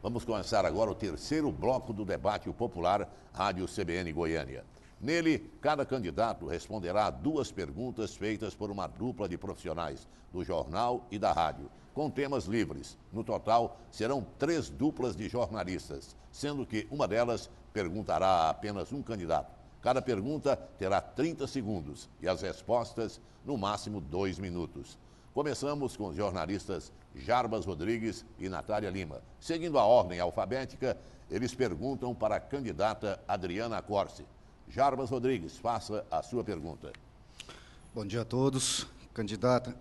Vamos começar agora o terceiro bloco do debate popular Rádio CBN Goiânia. Nele, cada candidato responderá a 2 perguntas feitas por uma dupla de profissionais do jornal e da rádio, com temas livres. No total, serão 3 duplas de jornalistas, sendo que uma delas perguntará a apenas um candidato. Cada pergunta terá 30 segundos e as respostas, no máximo, 2 minutos. Começamos com os jornalistas Jarbas Rodrigues e Natália Lima. Seguindo a ordem alfabética, eles perguntam para a candidata Adriana Corsi. Jarbas Rodrigues, faça a sua pergunta. Bom dia a todos. Candidata,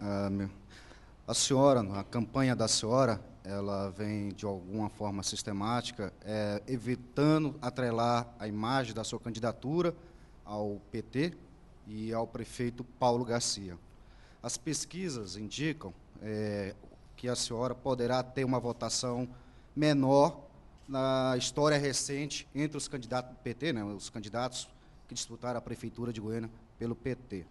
a senhora, a campanha da senhora, ela vem de alguma forma sistemática, evitando atrelar a imagem da sua candidatura ao PT e ao prefeito Paulo Garcia. As pesquisas indicam que a senhora poderá ter uma votação menor na história recente entre os candidatos do PT, né, os candidatos que disputaram a Prefeitura de Goiânia pelo PT.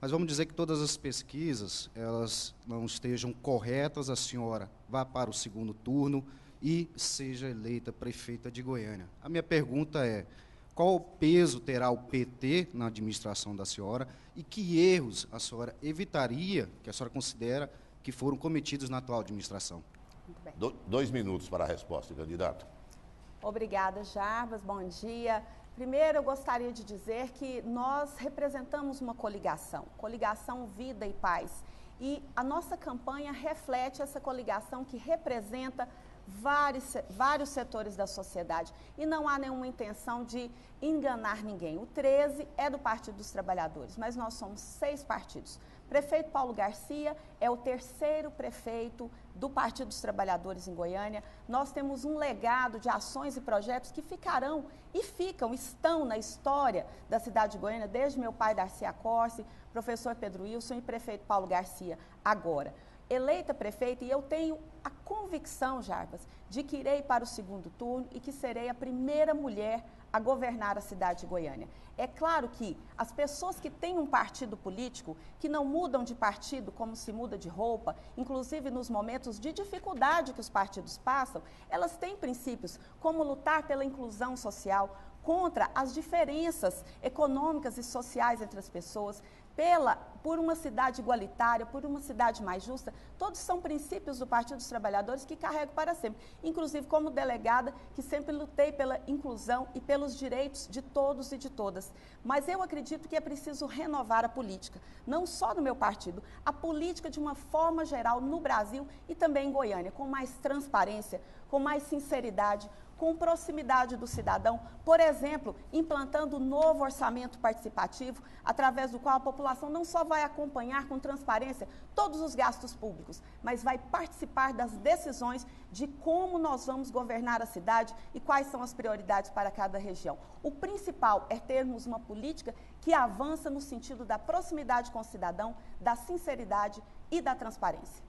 Mas vamos dizer que todas as pesquisas, elas não estejam corretas, a senhora vá para o segundo turno e seja eleita prefeita de Goiânia. A minha pergunta é: qual peso terá o PT na administração da senhora e que erros a senhora evitaria, que a senhora considera que foram cometidos na atual administração? Muito bem. 2 minutos para a resposta, candidato. Obrigada, Jarbas. Bom dia. Primeiro, eu gostaria de dizer que nós representamos uma coligação Vida e Paz. E a nossa campanha reflete essa coligação que representa vários setores da sociedade e não há nenhuma intenção de enganar ninguém. O 13 é do Partido dos Trabalhadores, mas nós somos 6 partidos. Prefeito Paulo Garcia é o 3º prefeito do Partido dos Trabalhadores em Goiânia. Nós temos um legado de ações e projetos que estão na história da cidade de Goiânia, desde meu pai Darcy Corsi, professor Pedro Wilson e prefeito Paulo Garcia agora. Eleita prefeita, e eu tenho a convicção, Jarbas, de que irei para o segundo turno e que serei a primeira mulher a governar a cidade de Goiânia. É claro que as pessoas que têm um partido político, que não mudam de partido como se muda de roupa, inclusive nos momentos de dificuldade que os partidos passam, elas têm princípios como lutar pela inclusão social, contra as diferenças econômicas e sociais entre as pessoas, por uma cidade igualitária, por uma cidade mais justa. Todos são princípios do Partido dos Trabalhadores que carrego para sempre. Inclusive, como delegada, que sempre lutei pela inclusão e pelos direitos de todos e de todas. Mas eu acredito que é preciso renovar a política, não só no meu partido, a política de uma forma geral no Brasil e também em Goiânia, com mais transparência, com mais sinceridade, com proximidade do cidadão, por exemplo, implantando um novo orçamento participativo, através do qual a população não só vai acompanhar com transparência todos os gastos públicos, mas vai participar das decisões de como nós vamos governar a cidade e quais são as prioridades para cada região. O principal é termos uma política que avança no sentido da proximidade com o cidadão, da sinceridade e da transparência.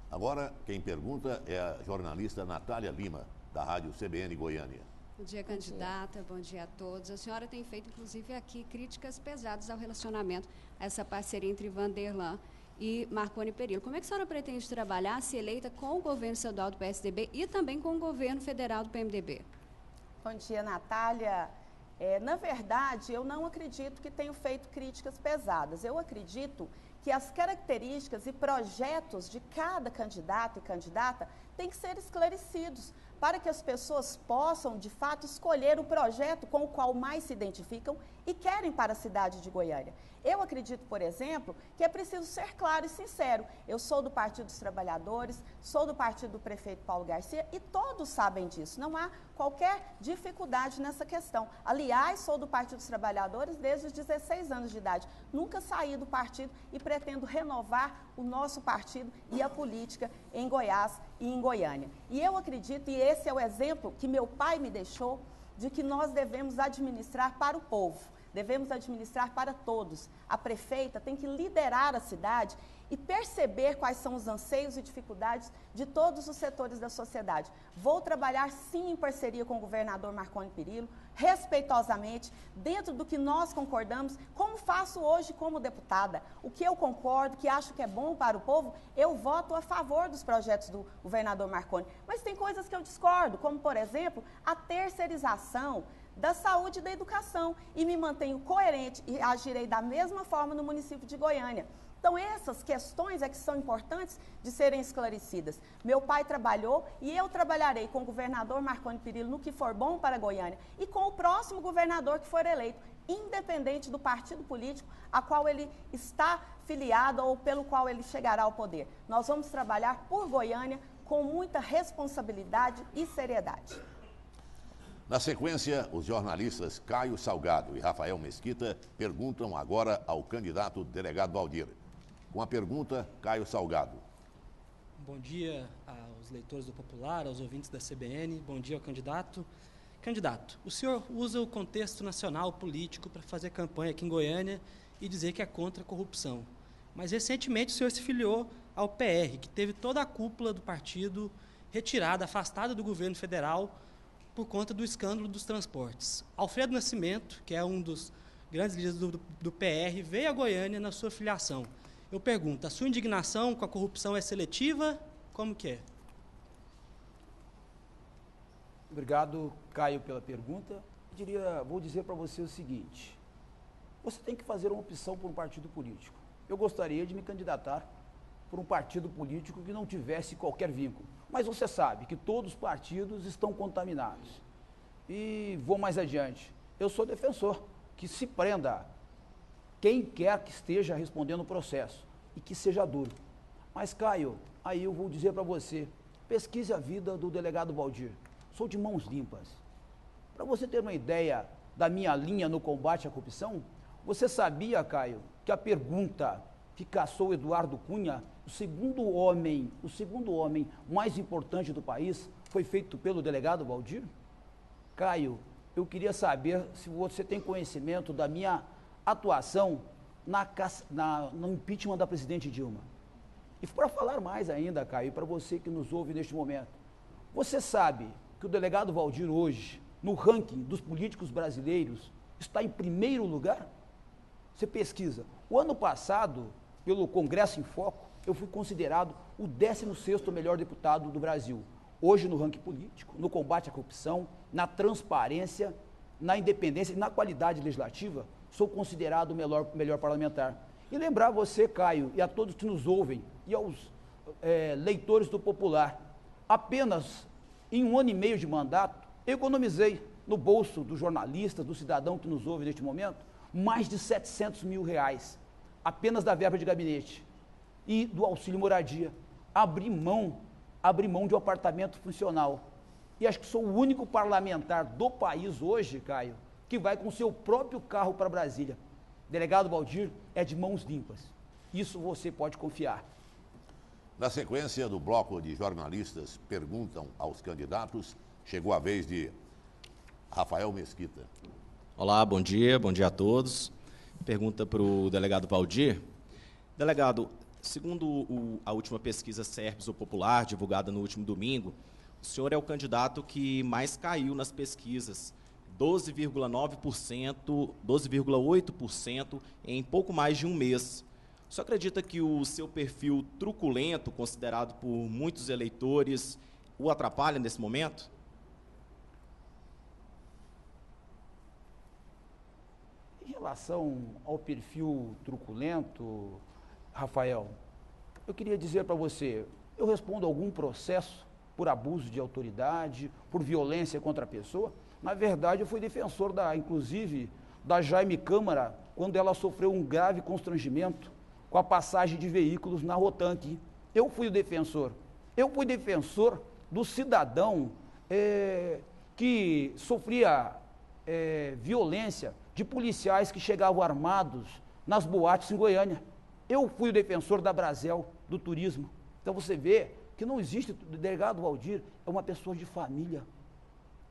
Agora, quem pergunta é a jornalista Natália Lima, da Rádio CBN Goiânia. Bom dia, candidata. Bom dia a todos. A senhora tem feito, inclusive, aqui críticas pesadas ao relacionamento, a essa parceria entre Vanderlan e Marconi Perillo. Como é que a senhora pretende trabalhar, se eleita, com o governo estadual do PSDB e também com o governo federal do PMDB? Bom dia, Natália. Na verdade, eu não acredito que tenho feito críticas pesadas. Eu acredito que as características e projetos de cada candidato e candidata têm que ser esclarecidos, para que as pessoas possam, de fato, escolher o projeto com o qual mais se identificam e querem para a cidade de Goiânia. Eu acredito, por exemplo, que é preciso ser claro e sincero. Eu sou do Partido dos Trabalhadores, sou do partido do prefeito Paulo Garcia e todos sabem disso. Não há qualquer dificuldade nessa questão. Aliás, sou do Partido dos Trabalhadores desde os 16 anos de idade. Nunca saí do partido e pretendo renovar o nosso partido e a política em Goiás e em Goiânia. E eu acredito, e esse é o exemplo que meu pai me deixou, de que nós devemos administrar para o povo, devemos administrar para todos. A prefeita tem que liderar a cidade e perceber quais são os anseios e dificuldades de todos os setores da sociedade. Vou trabalhar sim em parceria com o governador Marconi Perillo, respeitosamente, dentro do que nós concordamos, como faço hoje como deputada. O que eu concordo, que acho que é bom para o povo, eu voto a favor dos projetos do governador Marconi. Mas tem coisas que eu discordo, como, por exemplo, a terceirização da saúde e da educação. E me mantenho coerente e agirei da mesma forma no município de Goiânia. Então, essas questões é que são importantes de serem esclarecidas. Meu pai trabalhou e eu trabalharei com o governador Marconi Perillo no que for bom para Goiânia e com o próximo governador que for eleito, independente do partido político a qual ele está filiado ou pelo qual ele chegará ao poder. Nós vamos trabalhar por Goiânia com muita responsabilidade e seriedade. Na sequência, os jornalistas Caio Salgado e Rafael Mesquita perguntam agora ao candidato delegado Valdir. Com a pergunta, Caio Salgado. Bom dia aos leitores do Popular, aos ouvintes da CBN, bom dia ao candidato. Candidato, o senhor usa o contexto nacional político para fazer campanha aqui em Goiânia e dizer que é contra a corrupção. Mas recentemente o senhor se filiou ao PR, que teve toda a cúpula do partido retirada, afastada do governo federal por conta do escândalo dos transportes. Alfredo Nascimento, que é um dos grandes líderes do PR, veio a Goiânia na sua filiação. Eu pergunto, a sua indignação com a corrupção é seletiva? Como que é? Obrigado, Caio, pela pergunta. Vou dizer para você o seguinte, você tem que fazer uma opção por um partido político. Eu gostaria de me candidatar por um partido político que não tivesse qualquer vínculo. Mas você sabe que todos os partidos estão contaminados. E vou mais adiante. Eu sou defensor que se prenda quem quer que esteja respondendo o processo e que seja duro. Mas, Caio, aí eu vou dizer para você, pesquise a vida do delegado Valdir. Sou de mãos limpas. Para você ter uma ideia da minha linha no combate à corrupção, você sabia, Caio, que a pergunta que caçou Eduardo Cunha, o segundo homem mais importante do país, foi feito pelo delegado Valdir? Caio, eu queria saber se você tem conhecimento da minha atuação no impeachment da presidente Dilma. E para falar mais ainda, Caio, para você que nos ouve neste momento, você sabe que o delegado Valdir hoje, no ranking dos políticos brasileiros, está em primeiro lugar? Você pesquisa. O ano passado, pelo Congresso em Foco, eu fui considerado o 16º melhor deputado do Brasil. Hoje, no ranking político, no combate à corrupção, na transparência, na independência e na qualidade legislativa, sou considerado o melhor parlamentar. E lembrar você, Caio, e a todos que nos ouvem, e aos leitores do Popular, apenas em 1 ano e meio de mandato, eu economizei no bolso dos jornalistas, do cidadão que nos ouve neste momento, mais de R$700 mil, apenas da verba de gabinete e do auxílio moradia. Abri mão de um apartamento funcional. E acho que sou o único parlamentar do país hoje, Caio, que vai com seu próprio carro para Brasília. Delegado Valdir é de mãos limpas. Isso você pode confiar. Na sequência do bloco de jornalistas perguntam aos candidatos, chegou a vez de Rafael Mesquita. Olá, bom dia a todos. Pergunta para o delegado Valdir. Delegado, segundo a última pesquisa Serpes ou Popular, divulgada no último domingo, o senhor é o candidato que mais caiu nas pesquisas, 12,9%, 12,8% em pouco mais de um mês. O senhor acredita que o seu perfil truculento, considerado por muitos eleitores, o atrapalha nesse momento? Em relação ao perfil truculento, Rafael, eu queria dizer para você, eu respondo a algum processo por abuso de autoridade, por violência contra a pessoa. Na verdade, eu fui defensor, inclusive, da Jaime Câmara, quando ela sofreu um grave constrangimento com a passagem de veículos na Rotanque. Eu fui o defensor. Eu fui defensor do cidadão que sofria violência de policiais que chegavam armados nas boates em Goiânia. Eu fui o defensor da Brasel, do turismo. Então você vê que não existe, o delegado Valdir é uma pessoa de família.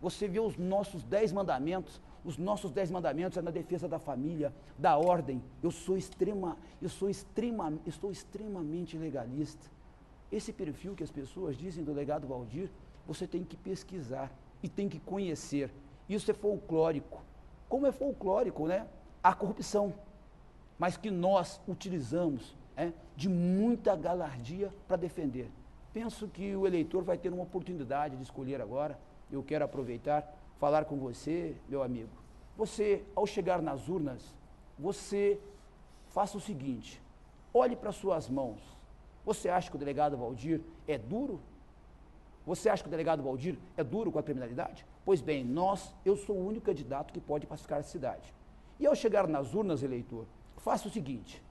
você vê os nossos 10 mandamentos. Os nossos 10 mandamentos é na defesa da família, da ordem. Eu estou extremamente legalista. Esse perfil que as pessoas dizem do delegado Valdir, você tem que pesquisar e tem que conhecer. Isso é folclórico. Como é folclórico, né? A corrupção, mas que nós utilizamos de muita galardia para defender. Penso que o eleitor vai ter uma oportunidade de escolher agora. Eu quero aproveitar, falar com você, meu amigo. Você, ao chegar nas urnas, você faça o seguinte, olhe para suas mãos. Você acha que o delegado Valdir é duro? Você acha que o delegado Valdir é duro com a criminalidade? Pois bem, eu sou o único candidato que pode pacificar a cidade. E ao chegar nas urnas, eleitor, faça o seguinte,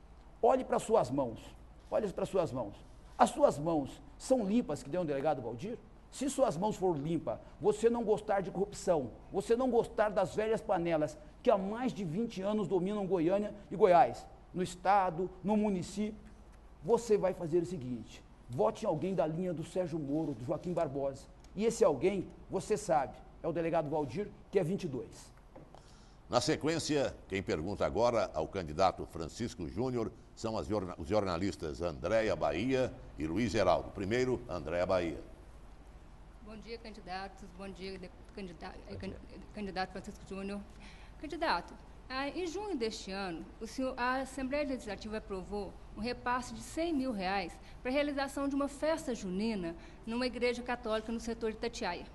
olhe para suas mãos, olhe para suas mãos. As suas mãos são limpas que deu um delegado Valdir? Se suas mãos forem limpas, você não gostar de corrupção, você não gostar das velhas panelas que há mais de 20 anos dominam Goiânia e Goiás, no estado, no município, você vai fazer o seguinte, vote em alguém da linha do Sérgio Moro, do Joaquim Barbosa. E esse alguém, você sabe, é o delegado Valdir, que é 22. Na sequência, quem pergunta agora ao candidato Francisco Júnior são os jornalistas Andréia Bahia e Luiz Heraldo. Primeiro, Andréia Bahia. Bom dia, candidatos. Bom dia, candidato Francisco Júnior. Candidato, em junho deste ano, a Assembleia Legislativa aprovou um repasse de R$100 mil para a realização de uma festa junina numa igreja católica no setor de Itatiaia.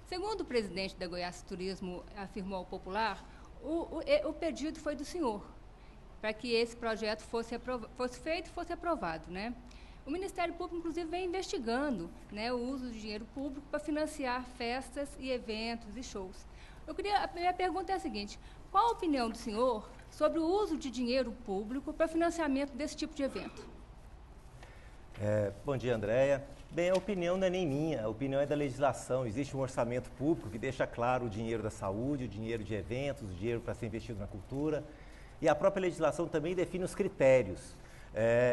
Segundo o presidente da Goiás Turismo afirmou ao Popular, o pedido foi do senhor, para que esse projeto fosse feito e fosse aprovado, né? O Ministério Público, inclusive, vem investigando, né, o uso de dinheiro público para financiar festas e eventos e shows. A minha pergunta é a seguinte, qual a opinião do senhor sobre o uso de dinheiro público para financiamento desse tipo de evento? Bom dia, Andréia. Bem, a opinião não é nem minha, a opinião é da legislação. Existe um orçamento público que deixa claro o dinheiro da saúde, o dinheiro de eventos, o dinheiro para ser investido na cultura. E a própria legislação também define os critérios.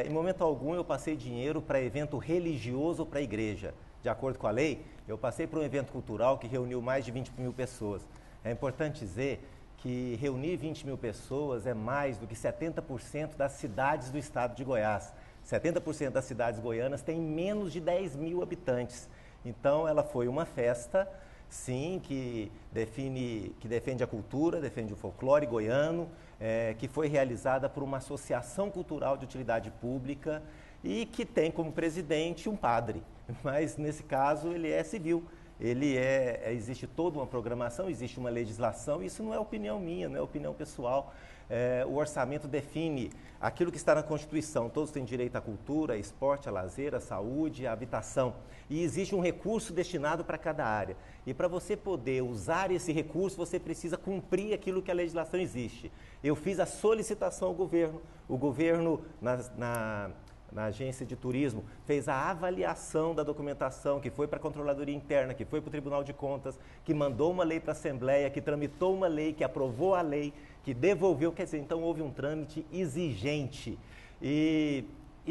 Em momento algum eu passei dinheiro para evento religioso ou para a igreja. De acordo com a lei, eu passei para um evento cultural que reuniu mais de 20 mil pessoas. É importante dizer que reunir 20 mil pessoas é mais do que 70% das cidades do estado de Goiás. 70% das cidades goianas têm menos de 10 mil habitantes. Então, ela foi uma festa, sim, que defende a cultura, defende o folclore goiano, que foi realizada por uma associação cultural de utilidade pública e que tem como presidente um padre. Mas, nesse caso, ele é civil. Existe toda uma programação, existe uma legislação, isso não é opinião minha, não é opinião pessoal. O orçamento define aquilo que está na Constituição, todos têm direito à cultura, ao esporte, à lazer, à saúde, à habitação. E existe um recurso destinado para cada área. E para você poder usar esse recurso, você precisa cumprir aquilo que a legislação existe. Eu fiz a solicitação ao governo, o governo na agência de turismo, fez a avaliação da documentação, que foi para a Controladoria Interna, que foi para o Tribunal de Contas, que mandou uma lei para a Assembleia, que tramitou uma lei, que aprovou a lei, que devolveu, quer dizer, então houve um trâmite exigente e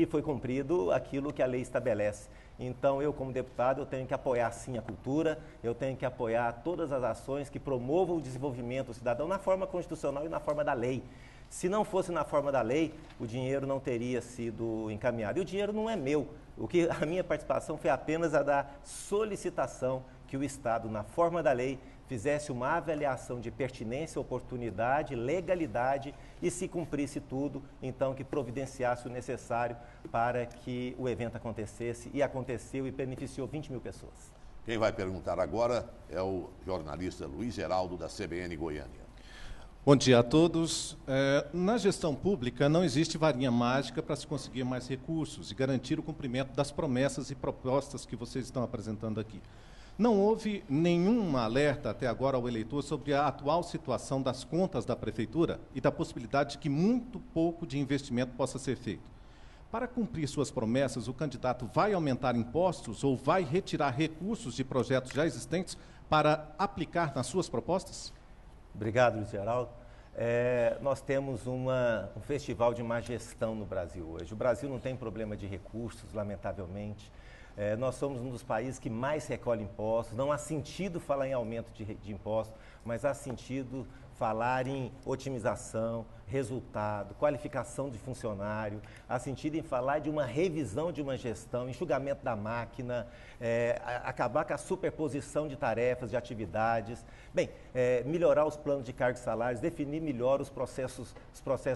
foi cumprido aquilo que a lei estabelece. Então, eu como deputado, eu tenho que apoiar sim a cultura, eu tenho que apoiar todas as ações que promovam o desenvolvimento do cidadão na forma constitucional e na forma da lei. Se não fosse na forma da lei, o dinheiro não teria sido encaminhado. E o dinheiro não é meu. A minha participação foi apenas a da solicitação que o Estado, na forma da lei, fizesse uma avaliação de pertinência, oportunidade, legalidade e, se cumprisse tudo, então que providenciasse o necessário para que o evento acontecesse. E aconteceu e beneficiou 20 mil pessoas. Quem vai perguntar agora é o jornalista Luiz Heraldo, da CBN Goiânia. Bom dia a todos. Na gestão pública não existe varinha mágica para se conseguir mais recursos e garantir o cumprimento das promessas e propostas que vocês estão apresentando aqui. Não houve nenhum alerta até agora ao eleitor sobre a atual situação das contas da Prefeitura e da possibilidade de que muito pouco de investimento possa ser feito. Para cumprir suas promessas, o candidato vai aumentar impostos ou vai retirar recursos de projetos já existentes para aplicar nas suas propostas? Obrigado, Luiz Geraldo. Nós temos um festival de má gestão no Brasil hoje. O Brasil não tem problema de recursos, lamentavelmente. Nós somos um dos países que mais recolhe impostos. Não há sentido falar em aumento de impostos, mas há sentido falar em otimização, resultado, qualificação de funcionário, há sentido em falar de uma revisão de uma gestão, enxugamento da máquina, acabar com a superposição de tarefas, de atividades, melhorar os planos de cargos e salários, definir melhor os processos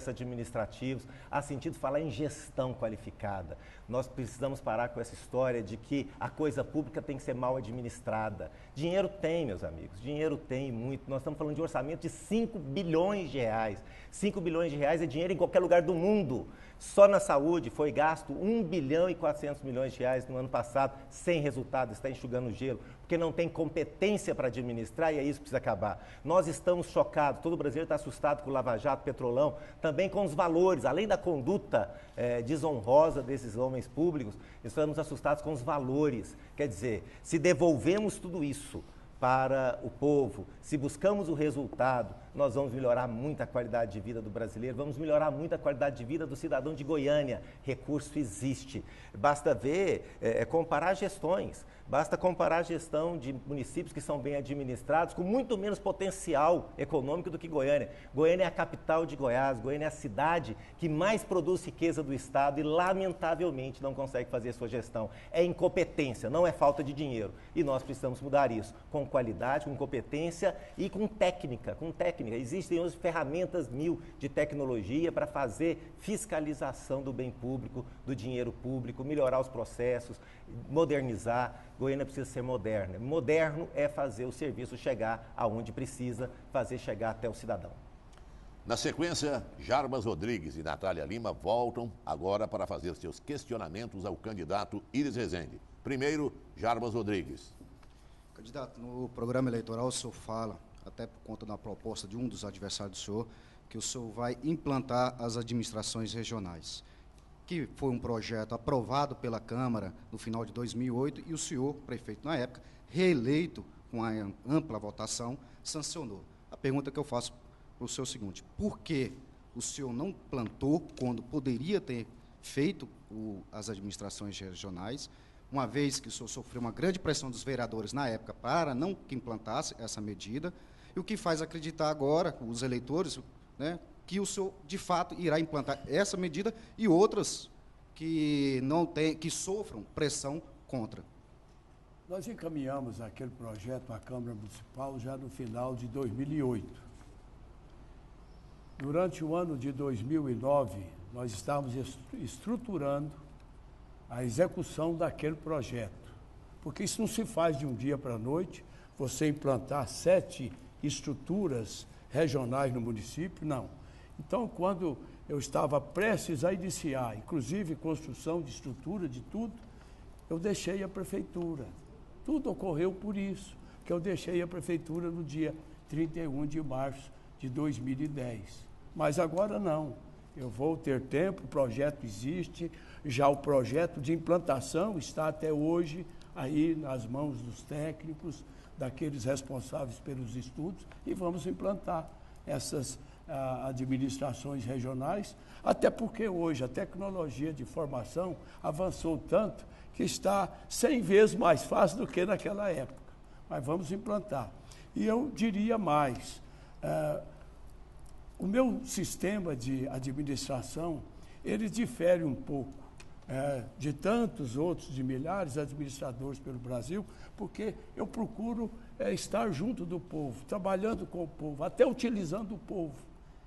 administrativos, há sentido falar em gestão qualificada. Nós precisamos parar com essa história de que a coisa pública tem que ser mal administrada. Dinheiro tem, meus amigos, dinheiro tem muito. Nós estamos falando de orçamento de 5 bilhões de reais. 5 bilhões de reais é dinheiro em qualquer lugar do mundo. Só na saúde foi gasto 1 bilhão e 400 milhões de reais no ano passado, sem resultado, está enxugando gelo, porque não tem competência para administrar e é isso que precisa acabar. Nós estamos chocados, todo o brasileiro está assustado com o Lava Jato, Petrolão, também com os valores, além da conduta desonrosa desses homens públicos, estamos assustados com os valores. Quer dizer, se devolvemos tudo isso para o povo, se buscamos o resultado, nós vamos melhorar muito a qualidade de vida do brasileiro, vamos melhorar muito a qualidade de vida do cidadão de Goiânia. Recurso existe. Basta ver, comparar gestões. Basta comparar a gestão de municípios que são bem administrados, com muito menos potencial econômico do que Goiânia. Goiânia é a capital de Goiás, Goiânia é a cidade que mais produz riqueza do estado e, lamentavelmente, não consegue fazer sua gestão. É incompetência, não é falta de dinheiro. E nós precisamos mudar isso, com qualidade, com competência e com técnica. Existem hoje ferramentas mil de tecnologia para fazer fiscalização do bem público, do dinheiro público, melhorar os processos, modernizar. Goiânia precisa ser moderna. Moderno é fazer o serviço chegar aonde precisa, fazer chegar até o cidadão. Na sequência, Jarbas Rodrigues e Natália Lima voltam agora para fazer seus questionamentos ao candidato Íris Rezende. Primeiro, Jarbas Rodrigues. Candidato, no programa eleitoral o senhor fala, até por conta da proposta de um dos adversários do senhor, que o senhor vai implantar as administrações regionais, que foi um projeto aprovado pela Câmara no final de 2008 e o senhor, prefeito na época, reeleito com a ampla votação, sancionou. A pergunta que eu faço para o senhor é o seguinte: por que o senhor não plantou quando poderia ter feito as administrações regionais, uma vez que o senhor sofreu uma grande pressão dos vereadores na época para não que implantasse essa medida, e o que faz acreditar agora, os eleitores, né, que o senhor, de fato, irá implantar essa medida e outras que sofram pressão contra? Nós encaminhamos aquele projeto à Câmara Municipal já no final de 2008. Durante o ano de 2009, nós estávamos estruturando a execução daquele projeto, porque isso não se faz de um dia para a noite, você implantar 7 estruturas regionais no município, não. Então, quando eu estava prestes a iniciar, inclusive construção de estrutura, de tudo, eu deixei a prefeitura. Tudo ocorreu por isso, que eu deixei a prefeitura no dia 31 de março de 2010. Mas agora não. Eu vou ter tempo, o projeto existe, já o projeto de implantação está até hoje aí nas mãos dos técnicos, daqueles responsáveis pelos estudos, e vamos implantar essas administrações regionais, até porque hoje a tecnologia de formação avançou tanto que está 100 vezes mais fácil do que naquela época. Mas vamos implantar. E eu diria mais, o meu sistema de administração, ele difere um pouco de tantos outros, de milhares de administradores pelo Brasil, porque eu procuro estar junto do povo, trabalhando com o povo, até utilizando o povo.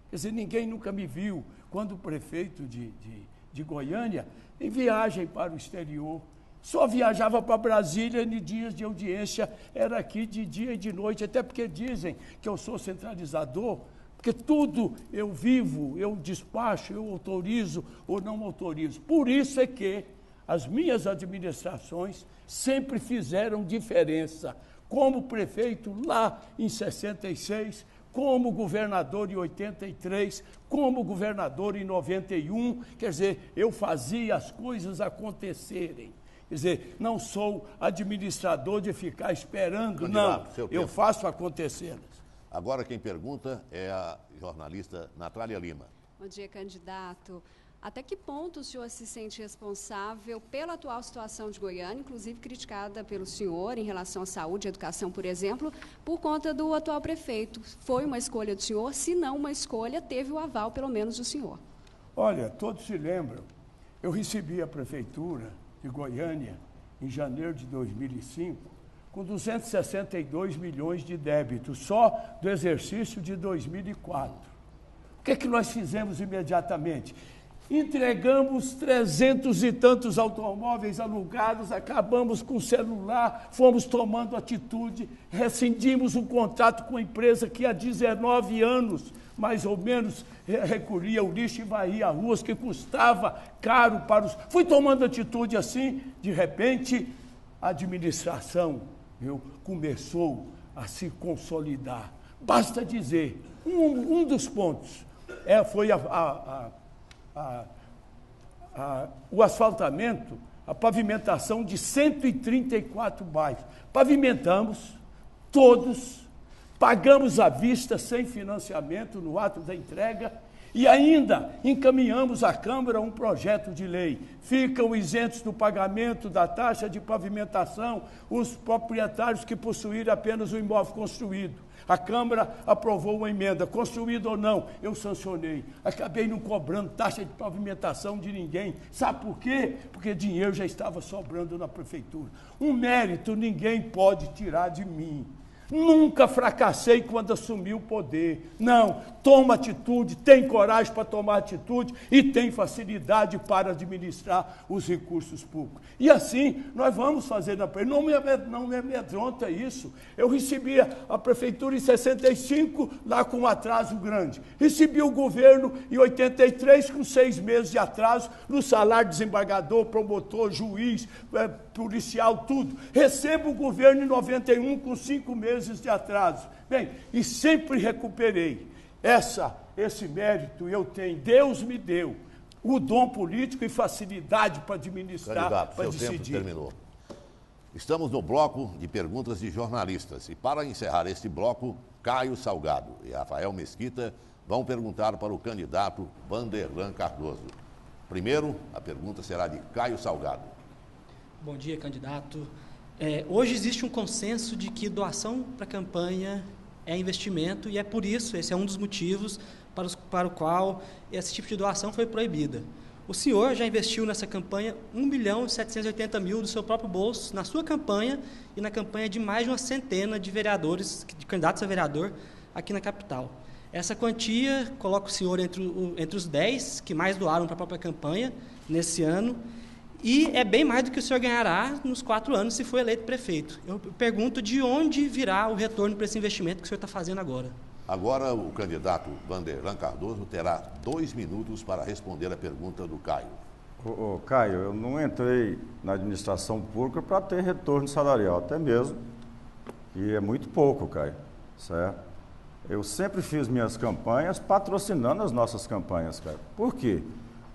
Quer dizer, ninguém nunca me viu, quando prefeito de Goiânia, em viagem para o exterior. Só viajava para Brasília em dias de audiência, era aqui de dia e de noite, até porque dizem que eu sou centralizador, porque tudo eu vivo, eu despacho, eu autorizo ou não autorizo. Por isso é que as minhas administrações sempre fizeram diferença. Como prefeito lá em 66, como governador em 83, como governador em 91. Quer dizer, eu fazia as coisas acontecerem. Quer dizer, não sou administrador de ficar esperando, candidato, não. Eu faço acontecê-las. Agora quem pergunta é a jornalista Natália Lima. Bom dia, candidato. Até que ponto o senhor se sente responsável pela atual situação de Goiânia, inclusive criticada pelo senhor em relação à saúde e educação, por exemplo, por conta do atual prefeito? Foi uma escolha do senhor? Se não uma escolha, teve o aval, pelo menos, do senhor. Olha, todos se lembram, eu recebi a prefeitura de Goiânia em janeiro de 2005 com 262 milhões de débitos, só do exercício de 2004. O que é que nós fizemos imediatamente? Entregamos 300 e tantos automóveis alugados, acabamos com o celular, fomos tomando atitude, rescindimos um contrato com a empresa que há 19 anos, mais ou menos, recolhia o lixo e varria ruas, que custava caro para os... Fui tomando atitude assim, de repente, a administração começou a se consolidar. Basta dizer, um dos pontos foi o asfaltamento, a pavimentação de 134 bairros. Pavimentamos todos, pagamos à vista, sem financiamento, no ato da entrega, e ainda encaminhamos à Câmara um projeto de lei. Ficam isentos do pagamento da taxa de pavimentação os proprietários que possuírem apenas o imóvel construído. A Câmara aprovou uma emenda, construído ou não, eu sancionei. Acabei não cobrando taxa de pavimentação de ninguém. Sabe por quê? Porque dinheiro já estava sobrando na prefeitura. Um mérito ninguém pode tirar de mim. Nunca fracassei quando assumi o poder. Não, toma atitude, tem coragem para tomar atitude e tem facilidade para administrar os recursos públicos. E assim, nós vamos fazer na prefeitura. Não me amedronta isso. Eu recebia a prefeitura em 65, lá com um atraso grande. Recebi o governo em 83, com 6 meses de atraso, no salário de desembargador, promotor, juiz, policial, tudo. Recebo o governo em 91, com 5 meses de atraso. Bem, e sempre recuperei. Esse mérito eu tenho, Deus me deu o dom político e facilidade para administrar, para decidir. Seu tempo terminou. Estamos no bloco de perguntas de jornalistas. E para encerrar este bloco, Caio Salgado e Rafael Mesquita vão perguntar para o candidato Vanderlan Cardoso. Primeiro, a pergunta será de Caio Salgado. Bom dia, candidato. Hoje existe um consenso de que doação para a campanha é investimento e é por isso, esse é um dos motivos para o qual esse tipo de doação foi proibida. O senhor já investiu nessa campanha 1.780.000 do seu próprio bolso, na sua campanha e na campanha de mais de uma centena de vereadores, de candidatos a vereador aqui na capital. Essa quantia coloca o senhor entre os 10 que mais doaram para a própria campanha nesse ano, e é bem mais do que o senhor ganhará nos 4 anos se for eleito prefeito. Eu pergunto de onde virá o retorno para esse investimento que o senhor está fazendo agora. Agora, o candidato Vanderlan Cardoso terá 2 minutos para responder a pergunta do Caio. Caio, eu não entrei na administração pública para ter retorno salarial, até mesmo, e é muito pouco, Caio, certo? Eu sempre fiz minhas campanhas patrocinando as nossas campanhas, Caio. Por quê?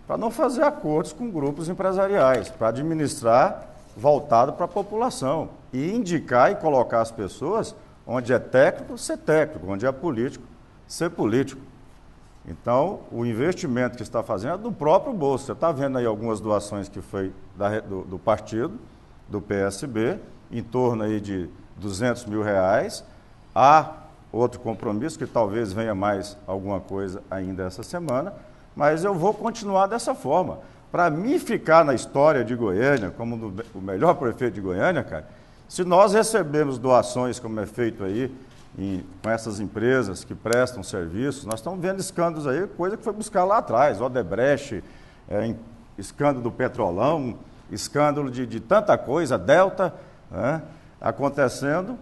Para não fazer acordos com grupos empresariais, para administrar voltado para a população e indicar e colocar as pessoas onde é técnico, ser técnico, onde é político, ser político. Então, o investimento que está fazendo é do próprio bolso. Você está vendo aí algumas doações que foi do partido, do PSB, em torno aí de R$200 mil. Há outro compromisso, que talvez venha mais alguma coisa ainda essa semana, mas eu vou continuar dessa forma. Para mim ficar na história de Goiânia, como o melhor prefeito de Goiânia, cara, se nós recebemos doações, como é feito aí, com essas empresas que prestam serviços, nós estamos vendo escândalos aí, coisa que foi buscar lá atrás, Odebrecht, escândalo do Petrolão, escândalo de tanta coisa, Delta, né, acontecendo,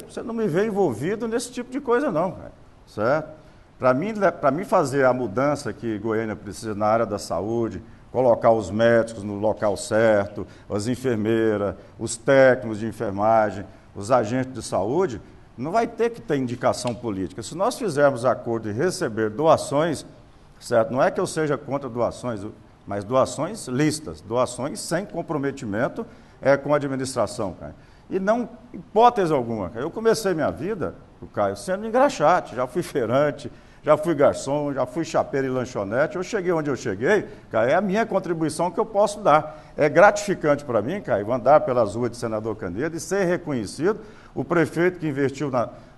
você não me vê envolvido nesse tipo de coisa não, cara, certo? Para mim fazer a mudança que Goiânia precisa na área da saúde, colocar os médicos no local certo, as enfermeiras, os técnicos de enfermagem, os agentes de saúde, não vai ter que ter indicação política. Se nós fizermos acordo e receber doações, certo? Não é que eu seja contra doações, mas doações lícitas, doações sem comprometimento com a administração, cara. E não, hipótese alguma, cara. Eu comecei minha vida, Caio, sendo engraxate, já fui feirante, já fui garçom, já fui chapeiro em lanchonete, eu cheguei onde eu cheguei, cara, é a minha contribuição que eu posso dar. É gratificante para mim, Caio, andar pelas ruas de Senador Canedo e ser reconhecido o prefeito que investiu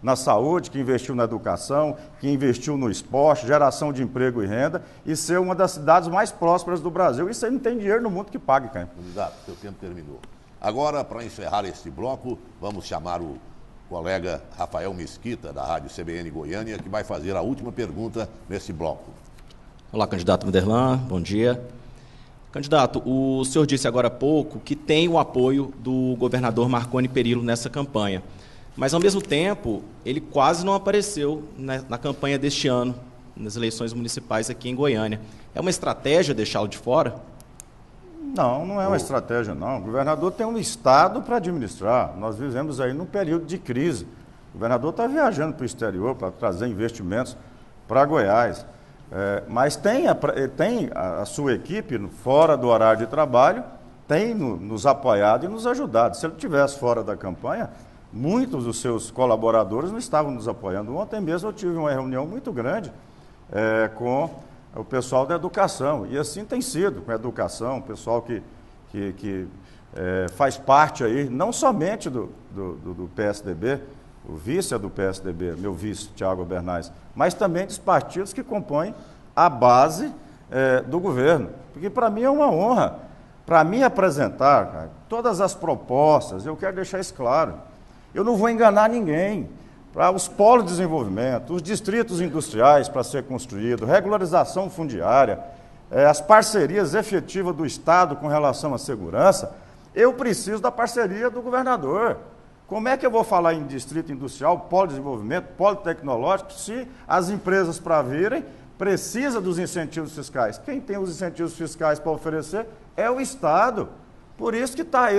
na saúde, que investiu na educação, que investiu no esporte, geração de emprego e renda, e ser uma das cidades mais prósperas do Brasil. Isso aí não tem dinheiro no mundo que pague, Caio. Exato, seu tempo terminou. Agora, para encerrar este bloco, vamos chamar o colega Rafael Mesquita, da Rádio CBN Goiânia, que vai fazer a última pergunta nesse bloco. Olá, candidato Vanderlan, bom dia. Candidato, o senhor disse agora há pouco que tem o apoio do governador Marconi Perillo nessa campanha, mas, ao mesmo tempo, ele quase não apareceu na campanha deste ano, nas eleições municipais aqui em Goiânia. É uma estratégia deixá-lo de fora? Não, não é uma estratégia, não. O governador tem um estado para administrar. Nós vivemos aí num período de crise. O governador está viajando para o exterior para trazer investimentos para Goiás. Mas tem a sua equipe fora do horário de trabalho, tem nos apoiado e nos ajudado. Se ele estivesse fora da campanha, muitos dos seus colaboradores não estavam nos apoiando. Ontem mesmo eu tive uma reunião muito grande com o pessoal da educação, e assim tem sido com a educação, o pessoal que faz parte aí, não somente do PSDB, o vice é do PSDB, meu vice, Tiago Bernais, mas também dos partidos que compõem a base do governo. Porque para mim é uma honra, para mim apresentar, cara, todas as propostas, eu quero deixar isso claro, eu não vou enganar ninguém. Para os polos de desenvolvimento, os distritos industriais para ser construído, regularização fundiária, as parcerias efetivas do Estado com relação à segurança, eu preciso da parceria do governador. Como é que eu vou falar em distrito industrial, polo de desenvolvimento, polo tecnológico, se as empresas para virem precisam dos incentivos fiscais? Quem tem os incentivos fiscais para oferecer é o Estado. Por isso que está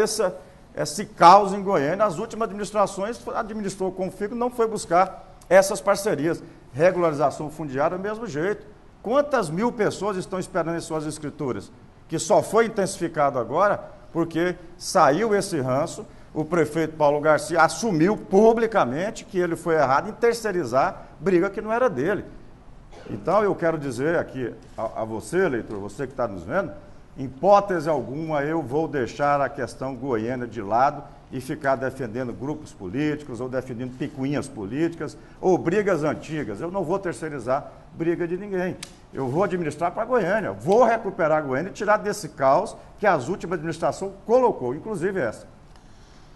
esse caos em Goiânia. As últimas administrações administrou com o FICO, não foi buscar essas parcerias. Regularização fundiária, do mesmo jeito. Quantas mil pessoas estão esperando em suas escrituras? Que só foi intensificado agora porque saiu esse ranço, o prefeito Paulo Garcia assumiu publicamente que ele foi errado em terceirizar briga que não era dele. Então eu quero dizer aqui a você, eleitor, você que está nos vendo, em hipótese alguma, eu vou deixar a questão goiana de lado e ficar defendendo grupos políticos ou defendendo picuinhas políticas ou brigas antigas. Eu não vou terceirizar briga de ninguém. Eu vou administrar para Goiânia, vou recuperar Goiânia e tirar desse caos que a última administração colocou, inclusive essa.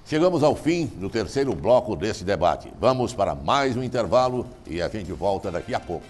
Chegamos ao fim do terceiro bloco desse debate. Vamos para mais um intervalo e a gente volta daqui a pouco.